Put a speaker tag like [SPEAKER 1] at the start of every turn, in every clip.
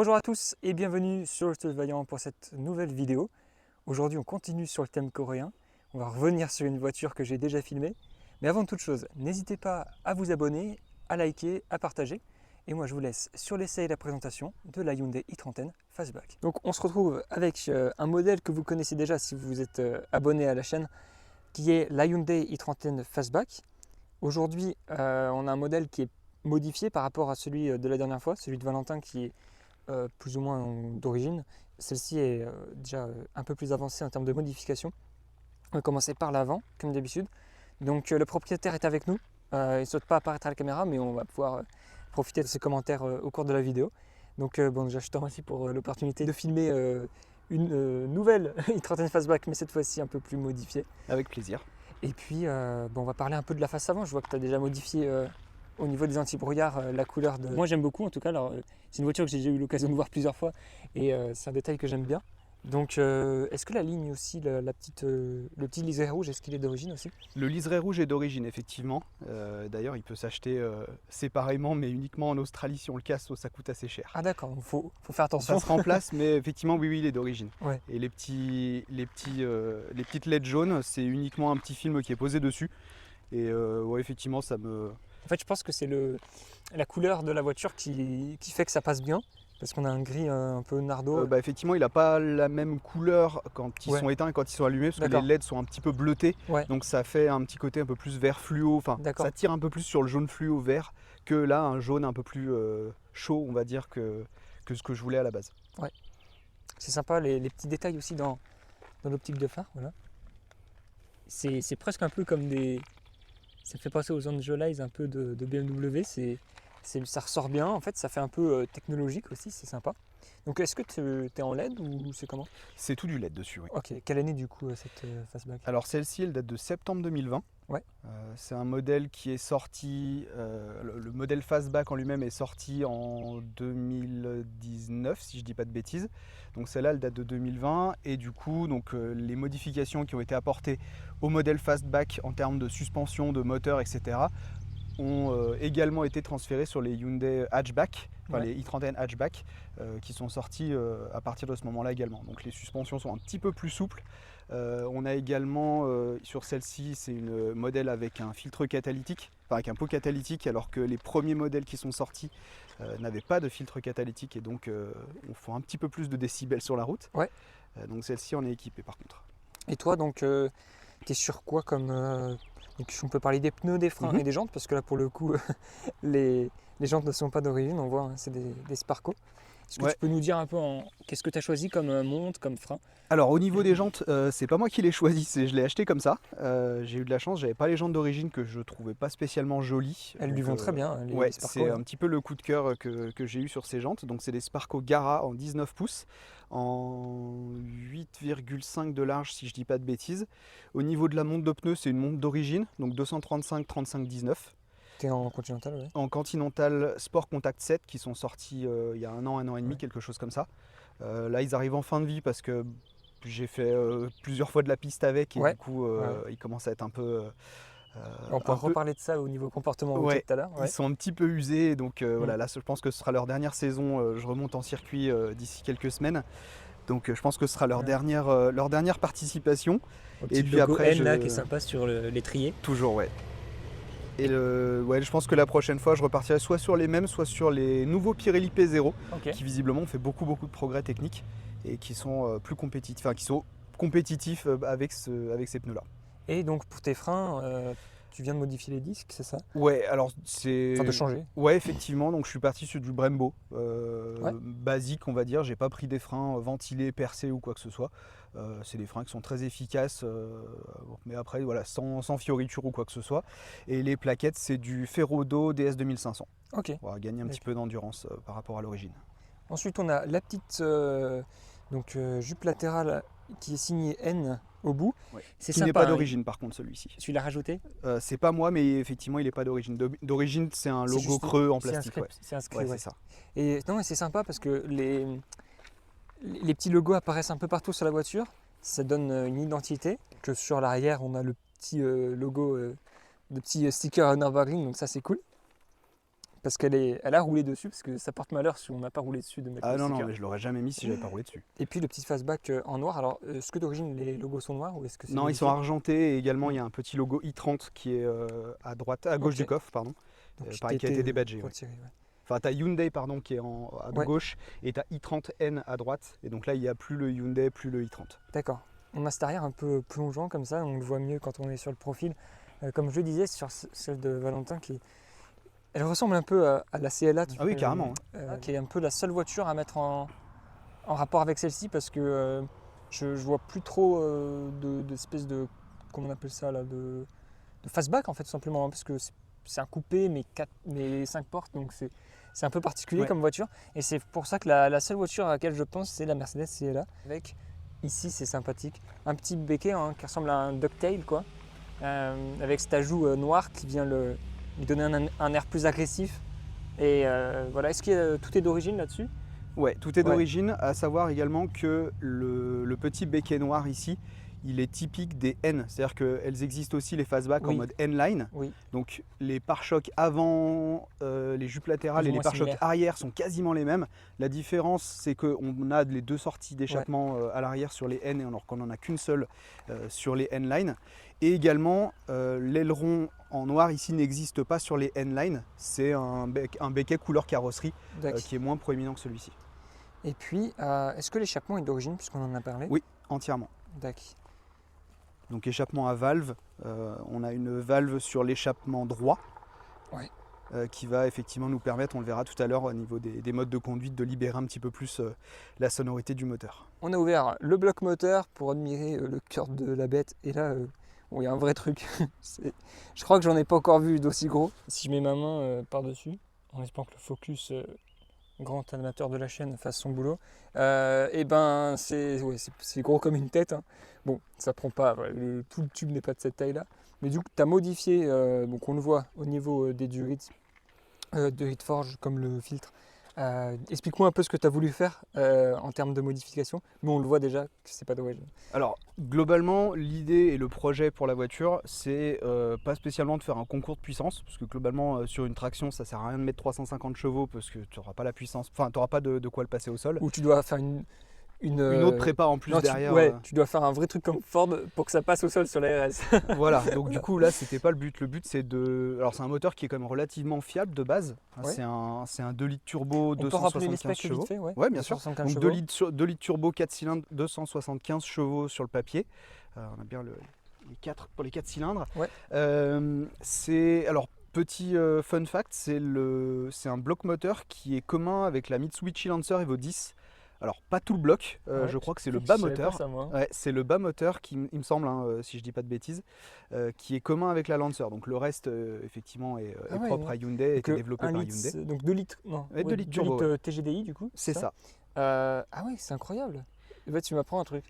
[SPEAKER 1] Bonjour à tous et bienvenue sur le Vaillant pour cette nouvelle vidéo. Aujourd'hui on continue sur le thème coréen. On va revenir sur une voiture que j'ai déjà filmée. Mais avant toute chose, n'hésitez pas à vous abonner, à liker, à partager. Et moi je vous laisse sur l'essai et la présentation de la Hyundai i30N Fastback. Donc on se retrouve avec un modèle que vous connaissez déjà si vous êtes abonné à la chaîne, qui est la Hyundai i30N Fastback. Aujourd'hui on a un modèle qui est modifié par rapport à celui de la dernière fois, celui de Valentin qui est plus ou moins d'origine. Celle-ci est déjà un peu plus avancée en termes de modification. On va commencer par l'avant, comme d'habitude. Donc le propriétaire est avec nous. Il ne souhaite pas apparaître à la caméra, mais on va pouvoir profiter de ses commentaires au cours de la vidéo. Donc bon, déjà je te remercie pour l'opportunité de filmer une nouvelle i30N Fastback, mais cette fois-ci un peu plus modifiée.
[SPEAKER 2] Avec plaisir.
[SPEAKER 1] Et puis bon, on va parler un peu de la face avant. Je vois que tu as déjà modifié au niveau des anti-brouillards, la couleur de... Moi j'aime beaucoup en tout cas, alors, c'est une voiture que j'ai déjà eu l'occasion de voir plusieurs fois et c'est un détail que j'aime bien. Donc est-ce que la ligne aussi, le petit liseré rouge, est-ce qu'il est d'origine aussi?
[SPEAKER 2] Le liseré rouge est d'origine, effectivement. D'ailleurs, il peut s'acheter séparément, mais uniquement en Australie. Si on le casse, ça coûte assez cher.
[SPEAKER 1] Ah d'accord, il faut faire attention.
[SPEAKER 2] Ça se remplace, mais effectivement, oui, il est d'origine.
[SPEAKER 1] Ouais.
[SPEAKER 2] Et les petites LED jaunes, c'est uniquement un petit film qui est posé dessus. Et ouais, effectivement, ça me...
[SPEAKER 1] En fait, je pense que c'est la couleur de la voiture qui fait que ça passe bien. Parce qu'on a un gris un peu nardo.
[SPEAKER 2] Effectivement, il n'a pas la même couleur quand ils
[SPEAKER 1] Ouais.
[SPEAKER 2] sont éteints et quand ils sont allumés, parce que
[SPEAKER 1] D'accord.
[SPEAKER 2] les LED sont un petit peu bleutés.
[SPEAKER 1] Ouais.
[SPEAKER 2] Donc ça fait un petit côté un peu plus vert fluo. Enfin,
[SPEAKER 1] D'accord.
[SPEAKER 2] ça tire un peu plus sur le jaune fluo vert que là, un jaune un peu plus chaud, on va dire, que ce que je voulais à la base.
[SPEAKER 1] Ouais. C'est sympa, les petits détails aussi dans l'optique de phare. Voilà. C'est presque un peu comme des... Ça fait penser aux Angel un peu de BMW. Ça ressort bien, en fait, ça fait un peu technologique aussi, c'est sympa. Donc est-ce que tu es en LED ou c'est comment?
[SPEAKER 2] C'est tout du LED dessus, oui.
[SPEAKER 1] Ok, quelle année du coup cette Fastback?
[SPEAKER 2] Alors celle-ci, elle date de septembre 2020.
[SPEAKER 1] Ouais.
[SPEAKER 2] C'est un modèle qui est sorti, le modèle Fastback en lui-même est sorti en 2019, si je dis pas de bêtises. Donc celle-là, elle date de 2020. Et du coup, donc, les modifications qui ont été apportées au modèle Fastback en termes de suspension, de moteur, etc., ont également été transférés sur les Hyundai Hatchback, enfin
[SPEAKER 1] Ouais.
[SPEAKER 2] les i30N Hatchback, qui sont sortis à partir de ce moment-là également. Donc les suspensions sont un petit peu plus souples. On a également sur celle-ci, c'est une modèle avec un filtre catalytique, enfin avec un pot catalytique, alors que les premiers modèles qui sont sortis n'avaient pas de filtre catalytique et donc on fait un petit peu plus de décibels sur la route.
[SPEAKER 1] Ouais.
[SPEAKER 2] Donc celle-ci on est équipé par contre.
[SPEAKER 1] Et toi, donc, tu es sur quoi comme... donc, on peut parler des pneus, des freins et des jantes, parce que là, pour le coup, les jantes ne sont pas d'origine, on voit, hein, c'est des Sparco. Est-ce que tu peux nous dire un peu qu'est-ce que tu as choisi comme monte, comme frein?
[SPEAKER 2] Alors au niveau des jantes, c'est pas moi qui les choisis, je l'ai acheté comme ça. J'ai eu de la chance, j'avais pas les jantes d'origine que je trouvais pas spécialement jolies.
[SPEAKER 1] Elles lui vont très bien, les
[SPEAKER 2] Ouais,
[SPEAKER 1] Sparco.
[SPEAKER 2] c'est un petit peu le coup de cœur que j'ai eu sur ces jantes. Donc c'est des Sparco Gara en 19 pouces, en 8,5 de large si je dis pas de bêtises. Au niveau de la monte de pneus, c'est une monte d'origine, donc 235 35 19.
[SPEAKER 1] T'es en Continental, ouais.
[SPEAKER 2] En Continental Sport Contact 7 qui sont sortis il y a un an et demi,
[SPEAKER 1] Ouais.
[SPEAKER 2] quelque chose comme ça. Là ils arrivent en fin de vie parce que j'ai fait plusieurs fois de la piste avec et
[SPEAKER 1] Ouais.
[SPEAKER 2] du coup ils commencent à être un peu...
[SPEAKER 1] On pourra reparler de ça au niveau comportement routier tout à l'heure. Ouais.
[SPEAKER 2] Ils sont un petit peu usés, donc voilà, là je pense que ce sera leur dernière saison. Je remonte en circuit d'ici quelques semaines. Donc je pense que ce sera leur dernière participation.
[SPEAKER 1] Et puis logo après, N là qui est sympa sur l'étrier.
[SPEAKER 2] Toujours, ouais. Et je pense que la prochaine fois, je repartirai soit sur les mêmes, soit sur les nouveaux Pirelli P0, qui visiblement ont fait beaucoup de progrès techniques et qui sont plus compétitifs, enfin qui sont compétitifs avec ces pneus-là.
[SPEAKER 1] Et donc pour tes freins, tu viens de modifier les disques, c'est ça?
[SPEAKER 2] Ouais, alors c'est...
[SPEAKER 1] Enfin de changer.
[SPEAKER 2] Ouais, effectivement, donc je suis parti sur du Brembo, basique on va dire, j'ai pas pris des freins ventilés, percés ou quoi que ce soit. C'est des freins qui sont très efficaces, mais après voilà, sans fioriture ou quoi que ce soit. Et les plaquettes, c'est du Ferrodo DS 2500.
[SPEAKER 1] Ok.
[SPEAKER 2] On va gagner un petit peu d'endurance par rapport à l'origine.
[SPEAKER 1] Ensuite, on a la petite jupe latérale qui est signée N au bout.
[SPEAKER 2] Ouais.
[SPEAKER 1] C'est
[SPEAKER 2] qui
[SPEAKER 1] sympa,
[SPEAKER 2] n'est pas d'origine par contre celui-ci.
[SPEAKER 1] Tu l'as rajouté?
[SPEAKER 2] C'est pas moi, mais effectivement il n'est pas d'origine. D'origine c'est un logo creux en plastique.
[SPEAKER 1] C'est un script,
[SPEAKER 2] c'est ça.
[SPEAKER 1] Et non, c'est sympa parce que les petits logos apparaissent un peu partout sur la voiture. Ça donne une identité. Que sur l'arrière, on a le petit logo, de petit sticker Nürburgring, donc ça c'est cool. parce elle a roulé dessus, parce que ça porte malheur si on n'a pas roulé dessus de mettre
[SPEAKER 2] Ah
[SPEAKER 1] le
[SPEAKER 2] non,
[SPEAKER 1] sticker.
[SPEAKER 2] mais je l'aurais jamais mis si j'avais pas roulé dessus.
[SPEAKER 1] Et puis le petit fastback en noir. Alors, est-ce que d'origine les logos sont noirs ou est-ce que c'est
[SPEAKER 2] Non, ils sont
[SPEAKER 1] modifié?
[SPEAKER 2] argentés et également il y a un petit logo i30 qui est à gauche
[SPEAKER 1] Ok.
[SPEAKER 2] du coffre, pardon.
[SPEAKER 1] Donc,
[SPEAKER 2] Pareil, qui a été débadgé. Ouais.
[SPEAKER 1] retiré, ouais.
[SPEAKER 2] Enfin, tu as Hyundai pardon, qui est à
[SPEAKER 1] Ouais.
[SPEAKER 2] gauche et tu as i30N à droite. Et donc là, il n'y a plus le Hyundai, plus le i30.
[SPEAKER 1] D'accord. On a cet arrière un peu plongeant comme ça, on le voit mieux quand on est sur le profil. Comme je le disais, sur celle de Valentin, elle ressemble un peu à la CLA,
[SPEAKER 2] Ah oui, carrément.
[SPEAKER 1] qui est un peu la seule voiture à mettre en rapport avec celle-ci, parce que je vois plus trop d'espèces de, comment on appelle ça là, de fastback en fait, tout simplement, hein, parce que c'est un coupé mais 5 portes, donc c'est un peu particulier
[SPEAKER 2] Ouais.
[SPEAKER 1] comme voiture. Et c'est pour ça que la seule voiture à laquelle je pense, c'est la Mercedes CLA. Avec, ici c'est sympathique, un petit béquet hein, qui ressemble à un ducktail, quoi, avec cet ajout noir qui vient lui donner un air plus agressif. Et voilà, est-ce que tout est d'origine là-dessus?
[SPEAKER 2] Ouais, tout est
[SPEAKER 1] Ouais.
[SPEAKER 2] d'origine, à savoir également que le petit béquet noir ici, il est typique des N, c'est-à-dire qu'elles existent aussi les fastback en
[SPEAKER 1] Oui.
[SPEAKER 2] mode N-line.
[SPEAKER 1] Oui,
[SPEAKER 2] Donc les pare-chocs avant, les jupes latérales
[SPEAKER 1] Plus ou
[SPEAKER 2] et les
[SPEAKER 1] moins
[SPEAKER 2] pare-chocs
[SPEAKER 1] similaires.
[SPEAKER 2] arrière sont quasiment les mêmes. La différence, c'est qu'on a les deux sorties d'échappement à l'arrière sur les N, alors qu'on n'en a qu'une seule sur les N-line. Et également, l'aileron en noir ici n'existe pas sur les N-line. C'est un béquet couleur carrosserie
[SPEAKER 1] d'accord.
[SPEAKER 2] qui est moins proéminent que celui-ci.
[SPEAKER 1] Et puis, est-ce que l'échappement est d'origine, puisqu'on en a parlé?
[SPEAKER 2] Oui, entièrement.
[SPEAKER 1] D'accord.
[SPEAKER 2] Donc échappement à valve, on a une valve sur l'échappement droit
[SPEAKER 1] Ouais.
[SPEAKER 2] qui va effectivement nous permettre, on le verra tout à l'heure au niveau des modes de conduite, de libérer un petit peu plus la sonorité du moteur.
[SPEAKER 1] On a ouvert le bloc moteur pour admirer le cœur de la bête. Et là, bon, il y a un vrai truc. Je crois que j'en ai pas encore vu d'aussi gros. Si je mets ma main par-dessus, en espérant que le focus, grand amateur de la chaîne, fasse son boulot, et ben c'est gros comme une tête, hein. Bon, ça prend pas, voilà, tout le tube n'est pas de cette taille-là. Mais du coup, tu as modifié, donc on le voit au niveau des durites de Hitforge, comme le filtre. Explique-moi un peu ce que tu as voulu faire en termes de modification, mais on le voit déjà que c'est pas d'origine.
[SPEAKER 2] Alors globalement, l'idée et le projet pour la voiture, c'est pas spécialement de faire un concours de puissance, parce que globalement sur une traction, ça sert à rien de mettre 350 chevaux parce que tu n'auras pas la puissance, enfin tu n'auras pas de quoi le passer au sol.
[SPEAKER 1] Ou tu dois faire
[SPEAKER 2] Une autre prépa en plus
[SPEAKER 1] non,
[SPEAKER 2] derrière.
[SPEAKER 1] tu dois faire un vrai truc comme Ford pour que ça passe au sol sur la RS.
[SPEAKER 2] Voilà, donc du coup là c'était pas le but. Le but c'est de. Alors c'est un moteur qui est quand même relativement fiable de base.
[SPEAKER 1] Ouais.
[SPEAKER 2] C'est un 2 litres turbo,
[SPEAKER 1] On peut rappeler les
[SPEAKER 2] 275
[SPEAKER 1] specs
[SPEAKER 2] chevaux.
[SPEAKER 1] vite fait, ouais.
[SPEAKER 2] Ouais, bien sûr.
[SPEAKER 1] 275
[SPEAKER 2] Donc
[SPEAKER 1] chevaux.
[SPEAKER 2] 2 litres turbo, 4 cylindres, 275 chevaux sur le papier. On a bien pour les 4 cylindres.
[SPEAKER 1] Ouais.
[SPEAKER 2] Alors petit fun fact, c'est un bloc moteur qui est commun avec la Mitsubishi Lancer Evo 10. Alors pas tout le bloc,
[SPEAKER 1] Ouais,
[SPEAKER 2] je crois que c'est le
[SPEAKER 1] je
[SPEAKER 2] bas
[SPEAKER 1] savais
[SPEAKER 2] moteur.
[SPEAKER 1] pas ça, moi.
[SPEAKER 2] Ouais, c'est le bas moteur qui, il me semble, hein, si je dis pas de bêtises, qui est commun avec la Lancer. Donc le reste, effectivement, est
[SPEAKER 1] Ah ouais,
[SPEAKER 2] propre
[SPEAKER 1] non.
[SPEAKER 2] à Hyundai, a
[SPEAKER 1] Donc,
[SPEAKER 2] été développé par Hyundai.
[SPEAKER 1] Donc 2 litres, non,
[SPEAKER 2] Ouais, 2 litres turbo,
[SPEAKER 1] TGDI du coup.
[SPEAKER 2] C'est ça.
[SPEAKER 1] Ah ouais, c'est incroyable. En fait, tu m'apprends un truc.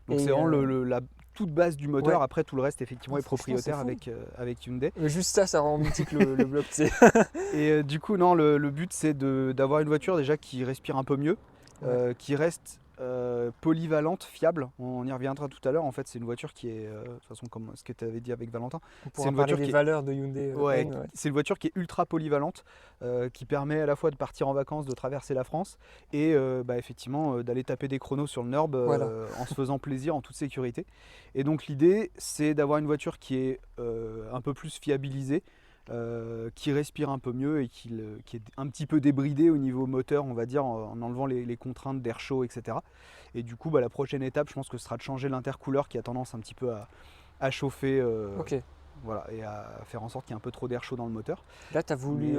[SPEAKER 2] Donc
[SPEAKER 1] Et,
[SPEAKER 2] c'est vraiment la toute base du moteur.
[SPEAKER 1] ouais.
[SPEAKER 2] Après tout le reste, effectivement,
[SPEAKER 1] Ah,
[SPEAKER 2] est
[SPEAKER 1] franchement,
[SPEAKER 2] propriétaire
[SPEAKER 1] c'est
[SPEAKER 2] avec Hyundai.
[SPEAKER 1] Juste ça rend mythique le bloc.
[SPEAKER 2] Et du coup, non, le but c'est d'avoir une voiture déjà qui respire un peu mieux, qui reste polyvalente, fiable. On y reviendra tout à l'heure. En fait, c'est une voiture qui est, de toute façon, comme ce que tu avais dit avec Valentin,
[SPEAKER 1] On
[SPEAKER 2] c'est
[SPEAKER 1] pourra
[SPEAKER 2] une
[SPEAKER 1] parler
[SPEAKER 2] voiture
[SPEAKER 1] des
[SPEAKER 2] qui est-
[SPEAKER 1] valeurs de Hyundai.
[SPEAKER 2] Ouais,
[SPEAKER 1] N, ouais.
[SPEAKER 2] c'est une voiture qui est ultra polyvalente, qui permet à la fois de partir en vacances, de traverser la France et effectivement d'aller taper des chronos sur le NURB
[SPEAKER 1] Voilà.
[SPEAKER 2] en se faisant plaisir en toute sécurité. Et donc l'idée, c'est d'avoir une voiture qui est un peu plus fiabilisée, qui respire un peu mieux et qui est un petit peu débridée au niveau moteur, on va dire, en enlevant les contraintes d'air chaud, etc. Et du coup, la prochaine étape, je pense que ce sera de changer l'intercooleur qui a tendance un petit peu à chauffer.
[SPEAKER 1] Ok.
[SPEAKER 2] Voilà, et à faire en sorte qu'il y ait un peu trop d'air chaud dans le moteur.
[SPEAKER 1] Là, tu as voulu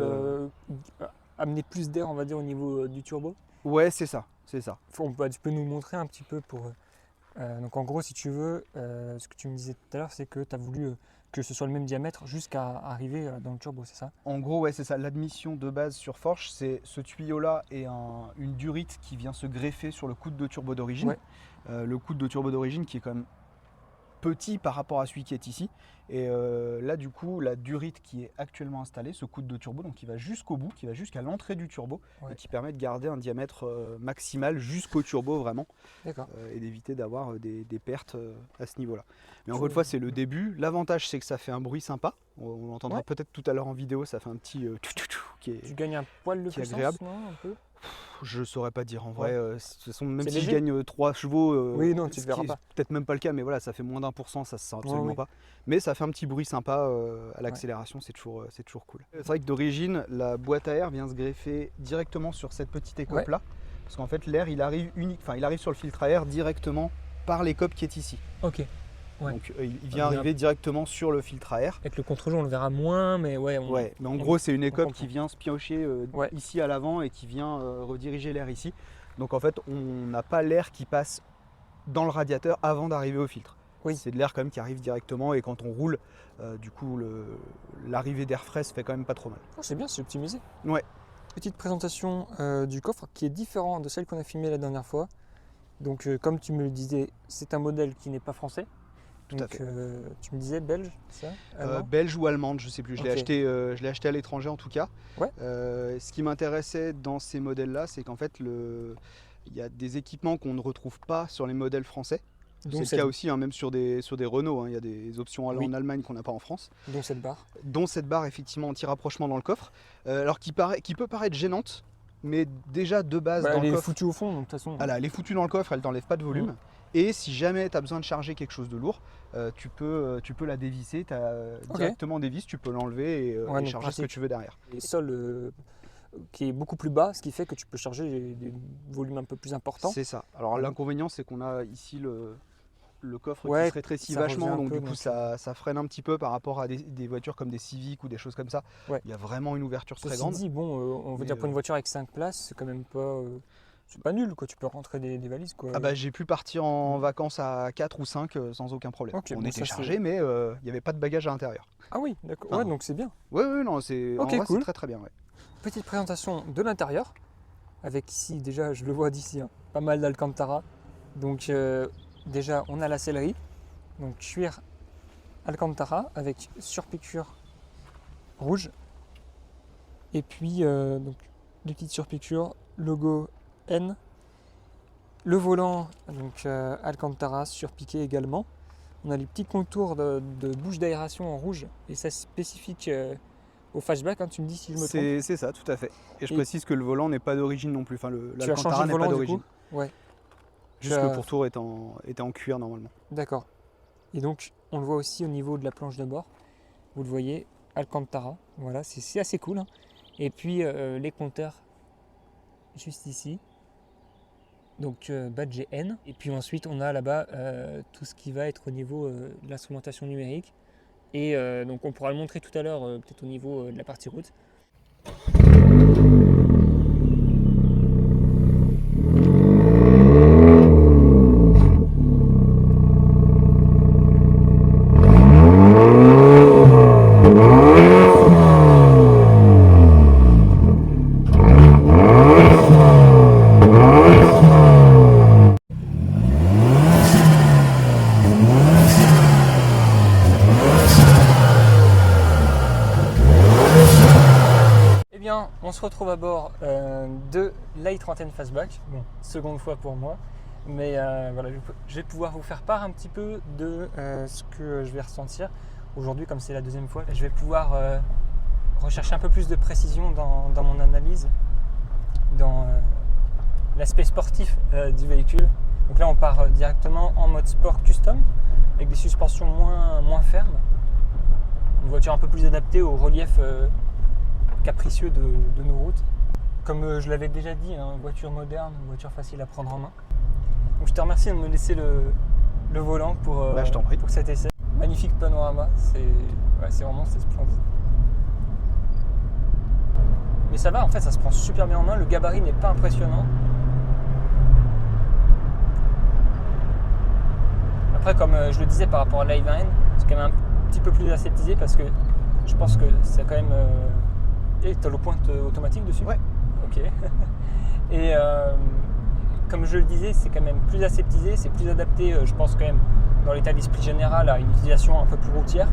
[SPEAKER 2] Mais,
[SPEAKER 1] amener plus d'air, on va dire, au niveau du turbo.
[SPEAKER 2] Ouais, c'est ça, c'est ça.
[SPEAKER 1] Tu peux nous montrer un petit peu pour. Donc en gros, si tu veux, ce que tu me disais tout à l'heure, c'est que tu as voulu que ce soit le même diamètre jusqu'à arriver dans le turbo, c'est ça?
[SPEAKER 2] En gros, ouais, c'est ça. L'admission de base sur Forge, c'est ce tuyau-là et une durite qui vient se greffer sur le coude de turbo d'origine.
[SPEAKER 1] Ouais.
[SPEAKER 2] Le coude de turbo d'origine qui est quand même petit par rapport à celui qui est ici. Et là du coup la durite qui est actuellement installée, ce coude de turbo, donc qui va jusqu'au bout, qui va jusqu'à l'entrée du turbo, et qui permet de garder un diamètre maximal jusqu'au turbo vraiment, et d'éviter d'avoir des pertes à ce niveau là. Mais encore une fois c'est le début. L'avantage c'est que ça fait un bruit sympa, on l'entendra peut-être tout à l'heure en vidéo, ça fait un petit qui est,
[SPEAKER 1] tu gagnes un poil de puissance,
[SPEAKER 2] agréable.
[SPEAKER 1] Non, un peu.
[SPEAKER 2] Je saurais pas dire en vrai, de toute façon, même si
[SPEAKER 1] léger.
[SPEAKER 2] je gagne 3 chevaux,
[SPEAKER 1] oui, non, tu le verras pas.
[SPEAKER 2] Peut-être même pas le cas, mais voilà, ça fait moins d'1%, ça se sent absolument pas. Mais ça fait un petit bruit sympa à l'accélération, c'est toujours cool. C'est vrai que d'origine, la boîte à air vient se greffer directement sur cette petite écope là, parce qu'en fait l'air il arrive il arrive sur le filtre à air directement par l'écope qui est ici.
[SPEAKER 1] Ok.
[SPEAKER 2] Donc il vient arriver directement sur le filtre à air.
[SPEAKER 1] Avec le contre-jour on le verra moins, mais mais
[SPEAKER 2] en gros c'est une écope qui vient se piocher ici à l'avant et qui vient rediriger l'air ici. Donc en fait on n'a pas l'air qui passe dans le radiateur avant d'arriver au filtre. C'est de l'air quand même qui arrive directement, et quand on roule, du coup l'arrivée d'air frais se fait quand même pas trop mal.
[SPEAKER 1] C'est bien, c'est optimisé.
[SPEAKER 2] Ouais.
[SPEAKER 1] Petite présentation du coffre qui est différent de celle qu'on a filmée la dernière fois. Donc comme tu me le disais, c'est un modèle qui n'est pas français.
[SPEAKER 2] Tout à fait.
[SPEAKER 1] Tu me disais belge, c'est ça?
[SPEAKER 2] Belge ou allemande, je sais plus. Je l'ai acheté à l'étranger en tout cas. Ce qui m'intéressait dans ces modèles-là, c'est qu'en fait, il y a des équipements qu'on ne retrouve pas sur les modèles français. C'est le cas aussi, même sur des Renault. Il y a des options en Allemagne qu'on n'a pas en France.
[SPEAKER 1] Dont cette barre.
[SPEAKER 2] Dont cette barre, effectivement, anti-rapprochement dans le coffre. Alors qui peut paraître gênante, mais déjà de base dans le coffre.
[SPEAKER 1] Elle est foutue au fond, donc de toute façon.
[SPEAKER 2] Voilà, elle est foutue dans le coffre, elle t'enlève pas de volume. Et si jamais tu as besoin de charger quelque chose de lourd, tu peux la dévisser, tu as directement des vis, tu peux l'enlever et charger ce que tu veux derrière.
[SPEAKER 1] Et sol qui est beaucoup plus bas, ce qui fait que tu peux charger des volumes un peu plus importants.
[SPEAKER 2] C'est ça. Alors l'inconvénient, c'est qu'on a ici le coffre qui se rétrécit vachement, donc du coup ça freine un petit peu par rapport à des voitures comme des Civic ou des choses comme ça. Il y a vraiment une ouverture très grande.
[SPEAKER 1] Ceci dit, on veut dire pour une voiture avec 5 places, c'est quand même pas... c'est pas nul, quoi. Tu peux rentrer des valises, quoi.
[SPEAKER 2] J'ai pu partir en vacances à 4 ou 5 sans aucun problème. On était chargé, mais il n'y avait pas de bagages à l'intérieur.
[SPEAKER 1] Ah oui, d'accord. Donc c'est bien.
[SPEAKER 2] Oui, non, c'est
[SPEAKER 1] cool.
[SPEAKER 2] très très bien.
[SPEAKER 1] Petite présentation de l'intérieur, avec ici, déjà, je le vois d'ici, pas mal d'Alcantara. Donc déjà, on a la sellerie, donc cuir Alcantara avec surpiqûre rouge. Et puis, donc, des petites surpiqûres, logo N. Le volant, donc Alcantara surpiqué également. On a les petits contours de bouche d'aération en rouge, et ça c'est spécifique au Fastback, tu me dis si je me trompe.
[SPEAKER 2] C'est ça, tout à fait. Et je précise que le volant n'est pas d'origine non plus. Enfin,
[SPEAKER 1] l'Alcantara n'est pas d'origine.
[SPEAKER 2] Juste le pourtour était en cuir normalement.
[SPEAKER 1] D'accord. Et donc on le voit aussi au niveau de la planche de bord. Vous le voyez, Alcantara. Voilà, c'est assez cool. Et puis les compteurs juste ici. Donc badge N. Et puis ensuite on a là-bas tout ce qui va être au niveau de l'instrumentation numérique. Et donc on pourra le montrer tout à l'heure, peut-être au niveau de la partie route. On se retrouve à bord de l'i30N Fastback, seconde fois pour moi, mais voilà, je vais pouvoir vous faire part un petit peu de ce que je vais ressentir aujourd'hui, comme c'est la deuxième fois. Je vais pouvoir rechercher un peu plus de précision dans mon analyse, dans l'aspect sportif du véhicule. Donc là on part directement en mode sport custom, avec des suspensions moins fermes, une voiture un peu plus adaptée au relief capricieux de nos routes. Comme je l'avais déjà dit, voiture moderne, voiture facile à prendre en main. Donc je te remercie de me laisser le volant pour cet essai. Magnifique panorama, c'est vraiment splendide. Mais ça va, en fait, ça se prend super bien en main, le gabarit n'est pas impressionnant. Après, comme je le disais par rapport à l'i20N, c'est quand même un petit peu plus aseptisé parce que je pense que c'est quand même... Et tu as le pointe automatique dessus?
[SPEAKER 2] Ouais.
[SPEAKER 1] Ok. Et comme je le disais, c'est quand même plus aseptisé, c'est plus adapté, je pense quand même, dans l'état d'esprit général à une utilisation un peu plus routière,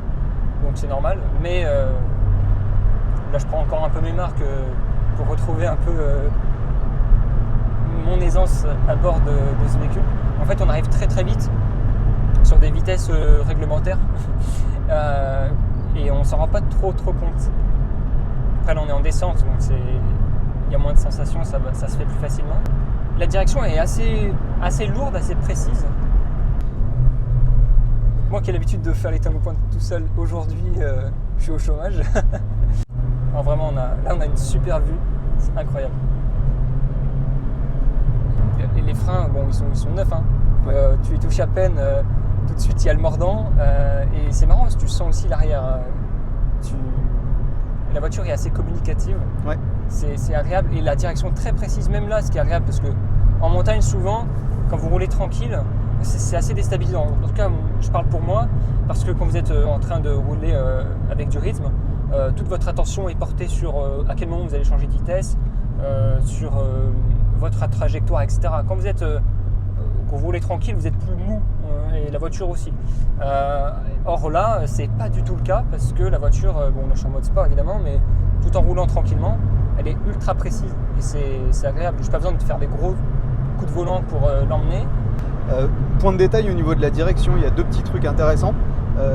[SPEAKER 1] donc c'est normal. Mais là, je prends encore un peu mes marques pour retrouver un peu mon aisance à bord de ce véhicule. En fait, on arrive très très vite sur des vitesses réglementaires et on s'en rend pas trop compte. Après, là, on est en descente, donc il y a moins de sensations, ça se fait plus facilement. La direction est assez lourde, assez précise. Moi qui ai l'habitude de faire les timbres pointe tout seul, aujourd'hui je suis au chômage. Alors vraiment, là on a une super vue, c'est incroyable. Et les freins, bon, ils sont neufs, hein.
[SPEAKER 2] Ouais.
[SPEAKER 1] Tu les touches à peine, tout de suite il y a le mordant. Et c'est marrant parce que tu sens aussi l'arrière. La voiture est assez communicative.
[SPEAKER 2] Ouais.
[SPEAKER 1] C'est agréable et la direction très précise, même là, ce qui est agréable parce que en montagne, souvent, quand vous roulez tranquille, c'est assez déstabilisant. En tout cas, je parle pour moi, parce que quand vous êtes en train de rouler avec du rythme, toute votre attention est portée sur à quel moment vous allez changer de vitesse, sur votre trajectoire, etc. Quand vous roulez tranquille, vous êtes plus mou, et la voiture aussi. Or là, c'est pas du tout le cas, parce que la voiture, bon, là je suis en mode sport évidemment, mais tout en roulant tranquillement, elle est ultra précise et c'est agréable. Je n'ai pas besoin de faire des gros coups de volant pour l'emmener.
[SPEAKER 2] Point de détail au niveau de la direction, il y a deux petits trucs intéressants.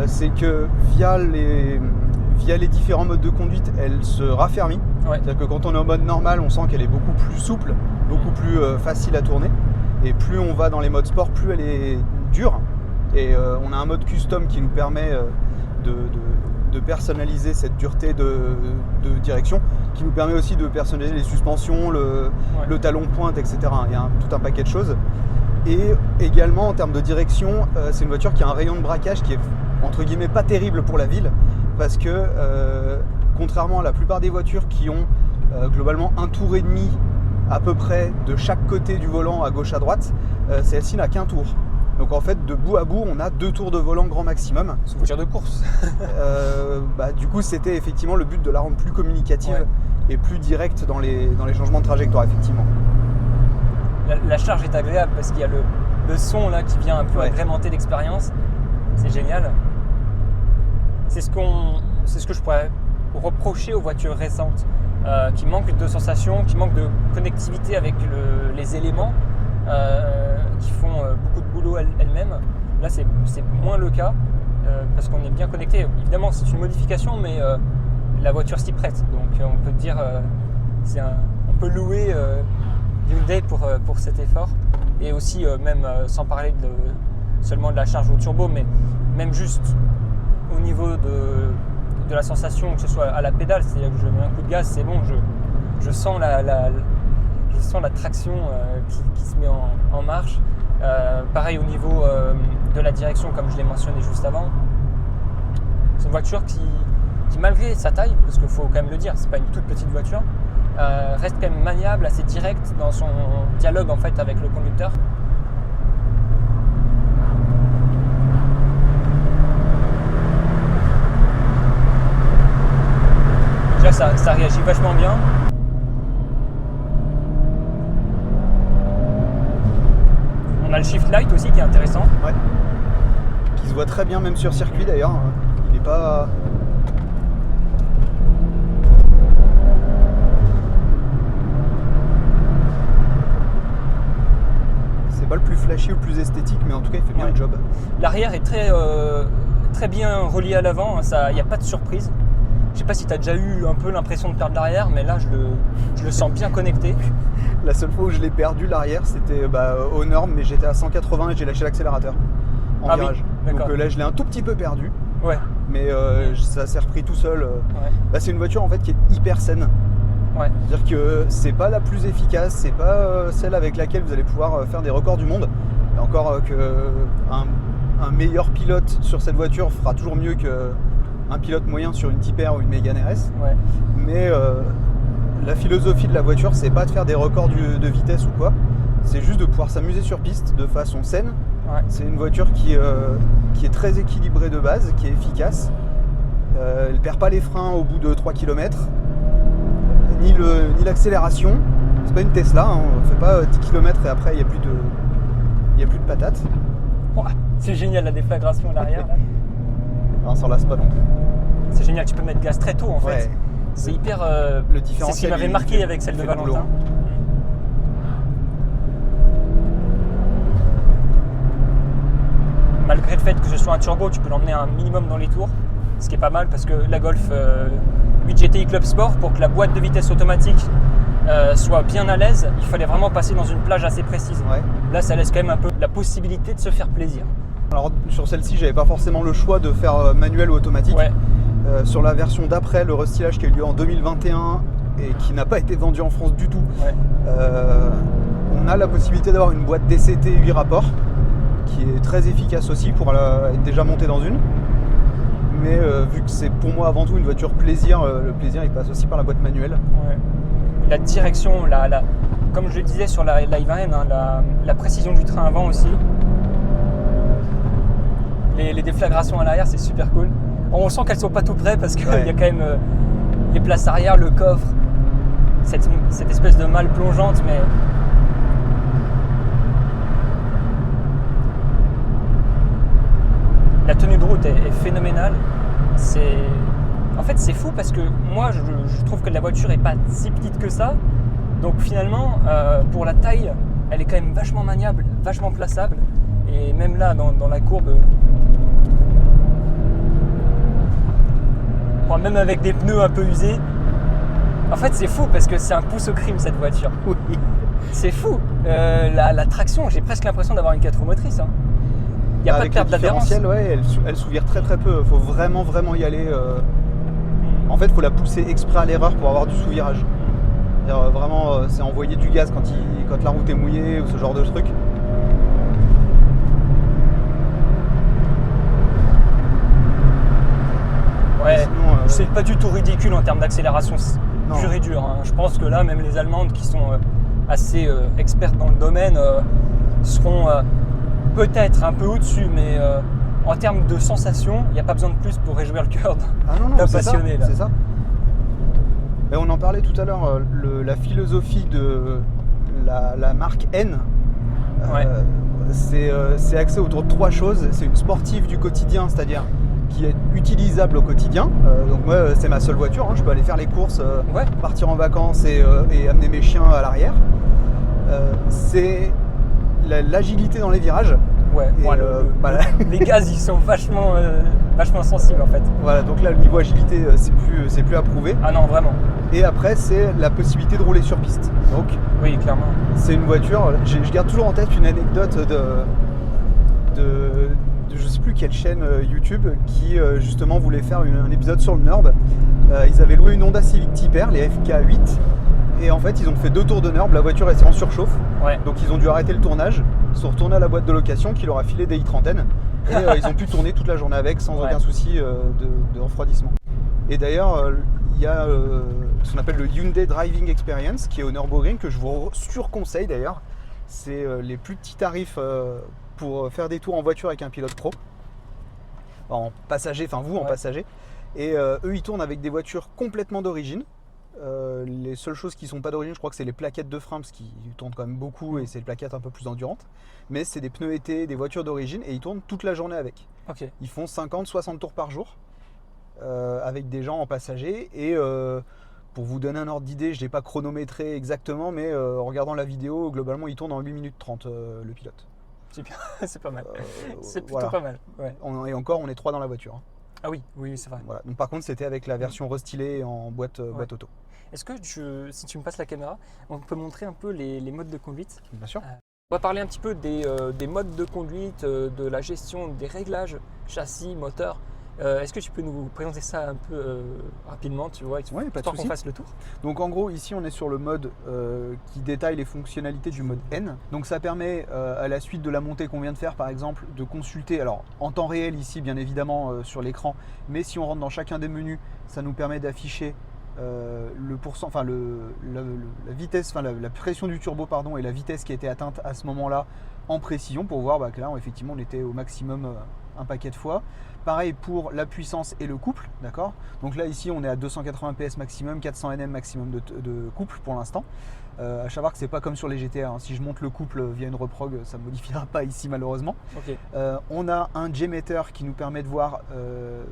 [SPEAKER 2] C'est que via les différents modes de conduite, elle se raffermit.
[SPEAKER 1] Ouais.
[SPEAKER 2] C'est-à-dire que quand on est en mode normal, on sent qu'elle est beaucoup plus souple, beaucoup plus facile à tourner. Et plus on va dans les modes sport, plus elle est dure. Et on a un mode custom qui nous permet de personnaliser cette dureté de direction, qui nous permet aussi de personnaliser les suspensions, le talon pointe, etc. Il y a tout un paquet de choses. Et également en termes de direction, c'est une voiture qui a un rayon de braquage qui est entre guillemets pas terrible pour la ville, parce que contrairement à la plupart des voitures qui ont globalement un tour et demi à peu près de chaque côté du volant à gauche à droite, celle-ci n'a qu'un tour. Donc en fait, de bout à bout, on a 2 tours de volant grand maximum.
[SPEAKER 1] C'est une voiture de course.
[SPEAKER 2] Du coup, c'était effectivement le but de la rendre plus communicative et plus directe dans les changements de trajectoire, effectivement.
[SPEAKER 1] La charge est agréable parce qu'il y a le son là qui vient un peu agrémenter l'expérience. C'est génial. C'est ce que je pourrais reprocher aux voitures récentes qui manquent de sensations, qui manquent de connectivité avec les éléments, qui font beaucoup de boulot elles-mêmes. Là, c'est moins le cas parce qu'on est bien connecté. Évidemment, c'est une modification, mais la voiture s'y prête. Donc, on peut dire, on peut louer Hyundai pour cet effort. Et aussi, même sans parler seulement de la charge au turbo, mais même juste au niveau de la sensation, que ce soit à la pédale, c'est-à-dire que je mets un coup de gaz, c'est bon, je sens la traction qui se met en marche. Pareil au niveau de la direction, comme je l'ai mentionné juste avant. C'est une voiture qui malgré sa taille, parce qu'il faut quand même le dire, c'est pas une toute petite voiture, reste quand même maniable, assez directe dans son dialogue en fait avec le conducteur. Déjà ça réagit vachement bien. On a le shift light aussi qui est intéressant.
[SPEAKER 2] Ouais. Qui se voit très bien même sur circuit d'ailleurs. Il est pas... C'est pas le plus flashy ou le plus esthétique, mais en tout cas il fait bien le job.
[SPEAKER 1] L'arrière est très bien relié à l'avant, il n'y a pas de surprise. Je sais pas si tu as déjà eu un peu l'impression de perdre l'arrière, mais là je le sens bien connecté.
[SPEAKER 2] La seule fois où je l'ai perdu l'arrière, c'était aux normes, mais j'étais à 180 et j'ai lâché l'accélérateur en virage. Donc là je l'ai un tout petit peu perdu, mais ça s'est repris tout seul. C'est une voiture en fait qui est hyper saine. C'est-à-dire que c'est pas la plus efficace, c'est pas celle avec laquelle vous allez pouvoir faire des records du monde. Et encore qu'un meilleur pilote sur cette voiture fera toujours mieux qu'un pilote moyen sur une Type R ou une Mégane RS. Mais la philosophie de la voiture, c'est pas de faire des records de vitesse ou quoi, c'est juste de pouvoir s'amuser sur piste de façon saine. C'est une voiture qui est très équilibrée de base, qui est efficace. Elle perd pas les freins au bout de 3 km. Ni l'accélération, c'est pas une Tesla, on fait pas 10 km et après il n'y a plus de patates.
[SPEAKER 1] C'est génial la déflagration à l'arrière. Là.
[SPEAKER 2] On s'en lasse pas non plus.
[SPEAKER 1] C'est génial, tu peux mettre gaz très tôt en fait.
[SPEAKER 2] Ouais.
[SPEAKER 1] C'est hyper.
[SPEAKER 2] Le différentiel.
[SPEAKER 1] C'est ce qui m'avait marqué avec celle de Valentin. Malgré le fait que ce soit un turbo, tu peux l'emmener un minimum dans les tours, ce qui est pas mal parce que la Golf 8 GTI Club Sport, pour que la boîte de vitesse automatique soit bien à l'aise, il fallait vraiment passer dans une plage assez précise.
[SPEAKER 2] Ouais.
[SPEAKER 1] Là, ça laisse quand même un peu la possibilité de se faire plaisir.
[SPEAKER 2] Alors sur celle-ci, j'avais pas forcément le choix de faire manuel ou automatique.
[SPEAKER 1] Ouais.
[SPEAKER 2] Sur la version d'après, le restylage qui a eu lieu en 2021 et qui n'a pas été vendu en France du tout,
[SPEAKER 1] Ouais.
[SPEAKER 2] on a la possibilité d'avoir une boîte DCT 8 rapports qui est très efficace aussi pour être déjà montée dans une. Mais vu que c'est pour moi avant tout une voiture plaisir, le plaisir il passe aussi par la boîte manuelle.
[SPEAKER 1] Ouais. La direction, comme je le disais sur la i20N, hein, la précision du train avant aussi. Les déflagrations à l'arrière, c'est super cool. On sent qu'elles sont pas tout près parce qu'il
[SPEAKER 2] Ouais.
[SPEAKER 1] y a quand même les places arrière, le coffre, cette espèce de malle plongeante, mais la tenue de route est phénoménale. En fait, c'est fou parce que moi, je trouve que la voiture est pas si petite que ça. Donc finalement, pour la taille, elle est quand même vachement maniable, vachement plaçable. Et même là, dans la courbe, même avec des pneus un peu usés, en fait, c'est fou parce que c'est un pouce au crime cette voiture.
[SPEAKER 2] Oui.
[SPEAKER 1] C'est fou. La traction, j'ai presque l'impression d'avoir une 4 roues motrices. Hein. Il n'y a pas de
[SPEAKER 2] Avec
[SPEAKER 1] perte
[SPEAKER 2] le
[SPEAKER 1] d'adhérence.
[SPEAKER 2] différentiel, ouais, elle s'ouvre très très peu. Il faut vraiment y aller. En fait, il faut la pousser exprès à l'erreur pour avoir du sous-virage. C'est-à-dire, vraiment, c'est envoyer du gaz quand la route est mouillée ou ce genre de truc.
[SPEAKER 1] Ouais,
[SPEAKER 2] Sinon,
[SPEAKER 1] c'est pas du tout ridicule en termes d'accélération
[SPEAKER 2] Non.
[SPEAKER 1] pure et dure. Hein. Je pense que là, même les Allemandes qui sont assez expertes dans le domaine seront peut-être un peu au-dessus, mais en termes de sensations, il n'y a pas besoin de plus pour réjouir le cœur
[SPEAKER 2] Ah non,
[SPEAKER 1] d'un
[SPEAKER 2] c'est ça,
[SPEAKER 1] passionné. Là.
[SPEAKER 2] c'est ça. Et on en parlait tout à l'heure, la philosophie de la marque N,
[SPEAKER 1] Ouais.
[SPEAKER 2] c'est axé autour de 3 choses. C'est une sportive du quotidien, c'est-à-dire qui est utilisable au quotidien. Donc moi, c'est ma seule voiture, hein. Je peux aller faire les courses,
[SPEAKER 1] Ouais.
[SPEAKER 2] partir en vacances et amener mes chiens à l'arrière. C'est l'agilité dans les virages.
[SPEAKER 1] Ouais.
[SPEAKER 2] Et,
[SPEAKER 1] Bon,
[SPEAKER 2] voilà.
[SPEAKER 1] les gaz, ils sont vachement sensibles en fait.
[SPEAKER 2] Voilà, donc là, le niveau agilité, c'est plus approuvé.
[SPEAKER 1] Ah non, vraiment.
[SPEAKER 2] Et après, c'est la possibilité de rouler sur piste. Donc,
[SPEAKER 1] Oui, clairement.
[SPEAKER 2] c'est une voiture. Je garde toujours en tête une anecdote de je sais plus quelle chaîne YouTube qui justement voulait faire un épisode sur le NURB. Ils avaient loué une Honda Civic Type R, les FK8, et en fait ils ont fait 2 tours de NURB, la voiture était en surchauffe,
[SPEAKER 1] Ouais.
[SPEAKER 2] donc ils ont dû arrêter le tournage, ils sont retournés à la boîte de location qui leur a filé des i30N et ils ont pu tourner toute la journée avec sans
[SPEAKER 1] Ouais.
[SPEAKER 2] aucun souci de refroidissement. Et d'ailleurs il y a ce qu'on appelle le Hyundai Driving Experience qui est au Nürburgring, que je vous surconseille d'ailleurs. C'est les plus petits tarifs pour faire des tours en voiture avec un pilote pro, en passager, enfin vous en
[SPEAKER 1] Ouais.
[SPEAKER 2] passager. Et eux ils tournent avec des voitures complètement d'origine. Les seules choses qui sont pas d'origine, je crois que c'est les plaquettes de frein, parce qu'ils tournent quand même beaucoup et c'est des plaquettes un peu plus endurantes. Mais c'est des pneus été, des voitures d'origine, et ils tournent toute la journée avec.
[SPEAKER 1] Ok.
[SPEAKER 2] Ils font 50-60 tours par jour avec des gens en passager. Et pour vous donner un ordre d'idée, je ne l'ai pas chronométré exactement, mais en regardant la vidéo, globalement il tourne en 8 minutes 30 le pilote.
[SPEAKER 1] C'est bien, c'est pas mal. C'est plutôt
[SPEAKER 2] voilà.
[SPEAKER 1] pas mal. Ouais.
[SPEAKER 2] Et encore, on est 3 dans la voiture.
[SPEAKER 1] Ah oui, oui, c'est vrai.
[SPEAKER 2] Voilà. Donc, par contre, c'était avec la version restylée en boîte auto.
[SPEAKER 1] Est-ce que si tu me passes la caméra, on peut montrer un peu les modes de conduite?
[SPEAKER 2] Bien sûr.
[SPEAKER 1] On va parler un petit peu des modes de conduite, de la gestion des réglages, châssis, moteur. Est-ce que tu peux nous présenter ça un peu rapidement, tu vois,
[SPEAKER 2] Ouais, pas de
[SPEAKER 1] histoire qu'on
[SPEAKER 2] souci.
[SPEAKER 1] fasse le tour?
[SPEAKER 2] Donc en gros ici on est sur le mode qui détaille les fonctionnalités du mode N. Donc ça permet à la suite de la montée qu'on vient de faire par exemple de consulter, alors en temps réel ici bien évidemment sur l'écran, mais si on rentre dans chacun des menus, ça nous permet d'afficher le pourcent, enfin la vitesse, enfin la pression du turbo pardon, et la vitesse qui a été atteinte à ce moment-là en précision pour voir que là effectivement on était au maximum un paquet de fois. Pareil pour la puissance et le couple, d'accord. Donc là ici on est à 280 PS maximum, 400 Nm maximum de couple pour l'instant. À savoir que c'est pas comme sur les GTR, hein. Si je monte le couple via une reprog, ça ne modifiera pas ici malheureusement.
[SPEAKER 1] Ok.
[SPEAKER 2] On a un G-meter qui nous permet de voir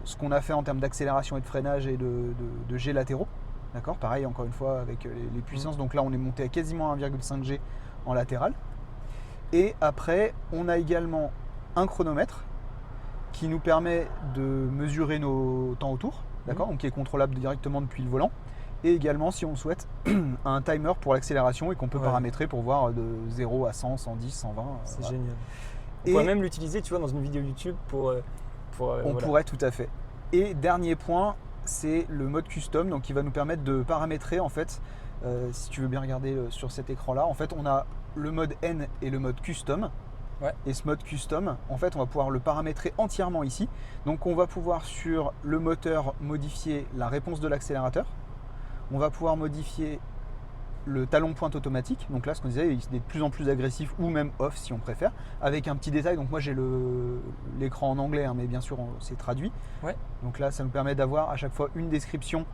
[SPEAKER 2] ce qu'on a fait en termes d'accélération et de freinage et de G latéraux. D'accord, pareil encore une fois avec les puissances. Donc là on est monté à quasiment 1,5 G en latéral. Et après on a également un chronomètre qui nous permet de mesurer nos temps autour, d'accord, donc qui est contrôlable directement depuis le volant. Et également, si on le souhaite, un timer pour l'accélération et qu'on peut paramétrer pour voir de 0 à 100, 110, 120.
[SPEAKER 1] C'est
[SPEAKER 2] voilà.
[SPEAKER 1] génial. On pourrait même l'utiliser, tu vois, dans une vidéo YouTube pour
[SPEAKER 2] on pourrait, tout à fait. Et dernier point, c'est le mode custom, donc qui va nous permettre de paramétrer en fait. Si tu veux bien regarder sur cet écran-là, en fait, on a le mode N et le mode custom.
[SPEAKER 1] Ouais.
[SPEAKER 2] Et ce mode custom, en fait, on va pouvoir le paramétrer entièrement ici. Donc, on va pouvoir sur le moteur modifier la réponse de l'accélérateur. On va pouvoir modifier le talon pointe automatique. Donc là, ce qu'on disait, il est de plus en plus agressif ou même off si on préfère. Avec un petit détail. Donc moi, j'ai l'écran en anglais, hein, mais bien sûr, c'est traduit.
[SPEAKER 1] Ouais.
[SPEAKER 2] Donc là, ça nous permet d'avoir à chaque fois une description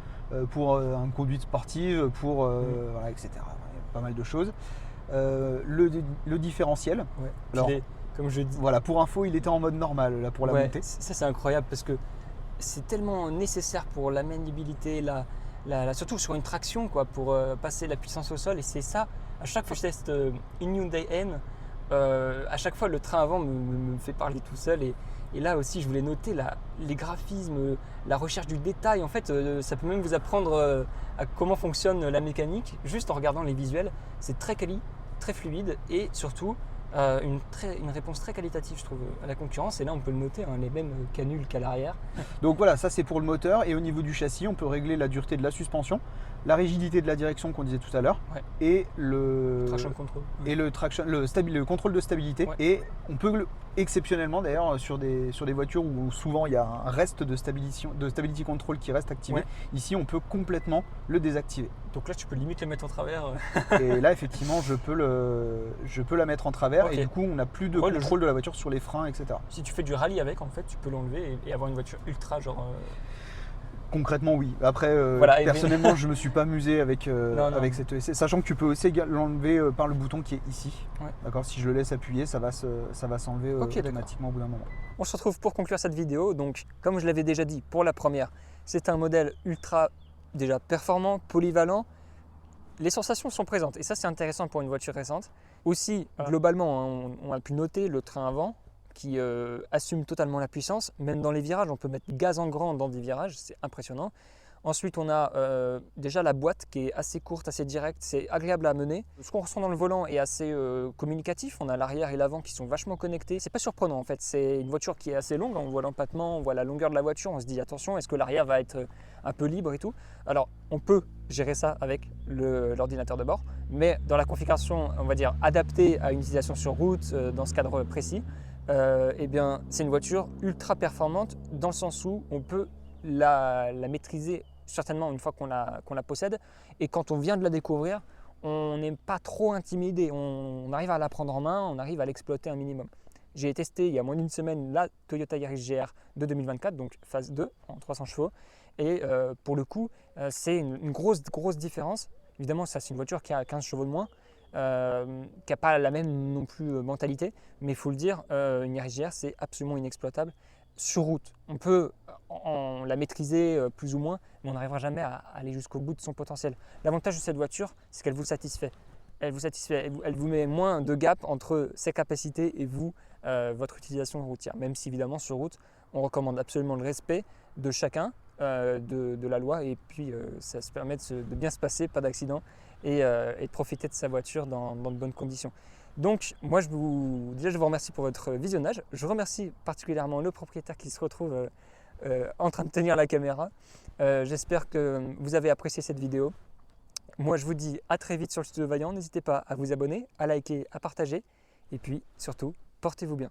[SPEAKER 2] pour une conduite sportive, pour voilà, etc. Il y a pas mal de choses. Le différentiel.
[SPEAKER 1] Ouais.
[SPEAKER 2] Alors,
[SPEAKER 1] comme je dis.
[SPEAKER 2] Voilà, pour info, il était en mode normal là pour la montée.
[SPEAKER 1] Ça, c'est incroyable parce que c'est tellement nécessaire pour la maniabilité, surtout sur une traction, quoi, pour passer la puissance au sol. Et c'est ça, à chaque fois que je teste une Hyundai N, à chaque fois le train avant me fait parler tout seul. Et là aussi, je voulais noter les graphismes, la recherche du détail. En fait, ça peut même vous apprendre à comment fonctionne la mécanique, juste en regardant les visuels. C'est très quali, très fluide et surtout une réponse très qualitative, je trouve, à la concurrence. Et là, on peut le noter, hein, les mêmes canules qu'à l'arrière.
[SPEAKER 2] Donc voilà, ça c'est pour le moteur. Et au niveau du châssis, on peut régler la dureté de la suspension, la rigidité de la direction qu'on disait tout à l'heure, et le
[SPEAKER 1] traction control.
[SPEAKER 2] Et le contrôle de stabilité.
[SPEAKER 1] Ouais.
[SPEAKER 2] Et on peut exceptionnellement d'ailleurs sur des voitures où souvent il y a un reste de stability control qui reste activé. Ici, on peut complètement le désactiver.
[SPEAKER 1] Donc là, tu peux limite le mettre en travers.
[SPEAKER 2] Et là, effectivement, je peux la mettre en travers. Et du coup, on n'a plus de contrôle de la voiture sur les freins, etc.
[SPEAKER 1] Si tu fais du rallye avec, en fait, tu peux l'enlever et avoir une voiture ultra genre.
[SPEAKER 2] Concrètement, oui. Après, personnellement, je ne me suis pas amusé avec cette ESC, sachant que tu peux aussi l'enlever par le bouton qui est ici. Ouais. D'accord. Si je le laisse appuyer, ça va s'enlever automatiquement au bout d'un moment.
[SPEAKER 1] On se retrouve pour conclure cette vidéo. Donc, comme je l'avais déjà dit pour la première, c'est un modèle ultra déjà performant, polyvalent. Les sensations sont présentes et ça, c'est intéressant pour une voiture récente. Aussi, globalement, hein, on a pu noter le train avant qui assume totalement la puissance. Même dans les virages, on peut mettre gaz en grand dans des virages, c'est impressionnant. Ensuite, on a déjà la boîte qui est assez courte, assez directe, c'est agréable à mener. Ce qu'on ressent dans le volant est assez communicatif. On a l'arrière et l'avant qui sont vachement connectés. C'est pas surprenant en fait, c'est une voiture qui est assez longue. On voit l'empattement, on voit la longueur de la voiture, on se dit attention, est-ce que l'arrière va être un peu libre et tout. Alors, on peut gérer ça avec l'ordinateur de bord, mais dans la configuration, on va dire, adaptée à une utilisation sur route, dans ce cadre précis, eh bien, c'est une voiture ultra performante dans le sens où on peut la maîtriser certainement une fois qu'on la possède, et quand on vient de la découvrir, on n'est pas trop intimidé, on arrive à la prendre en main, on arrive à l'exploiter un minimum. J'ai testé il y a moins d'une semaine la Toyota Yaris GR de 2024, donc phase 2 en 300 chevaux, et pour le coup, c'est une grosse différence. Évidemment, ça c'est une voiture qui a 15 chevaux de moins, qui n'a pas la même non plus mentalité, mais il faut le dire, une Yaris GR c'est absolument inexploitable sur route. On peut la maîtriser plus ou moins, mais on n'arrivera jamais à aller jusqu'au bout de son potentiel. L'avantage de cette voiture, c'est qu'elle vous satisfait. Elle vous met moins de gap entre ses capacités et vous, votre utilisation routière. Même si évidemment sur route, on recommande absolument le respect de chacun, de la loi, et puis ça se permet de bien se passer, pas d'accident, et de profiter de sa voiture dans de bonnes conditions. Donc moi je vous remercie pour votre visionnage. Je remercie particulièrement le propriétaire qui se retrouve en train de tenir la caméra. J'espère que vous avez apprécié cette vidéo. Moi je vous dis à très vite sur le studio Vaillant. N'hésitez pas à vous abonner, à liker, à partager, et puis surtout, portez-vous bien.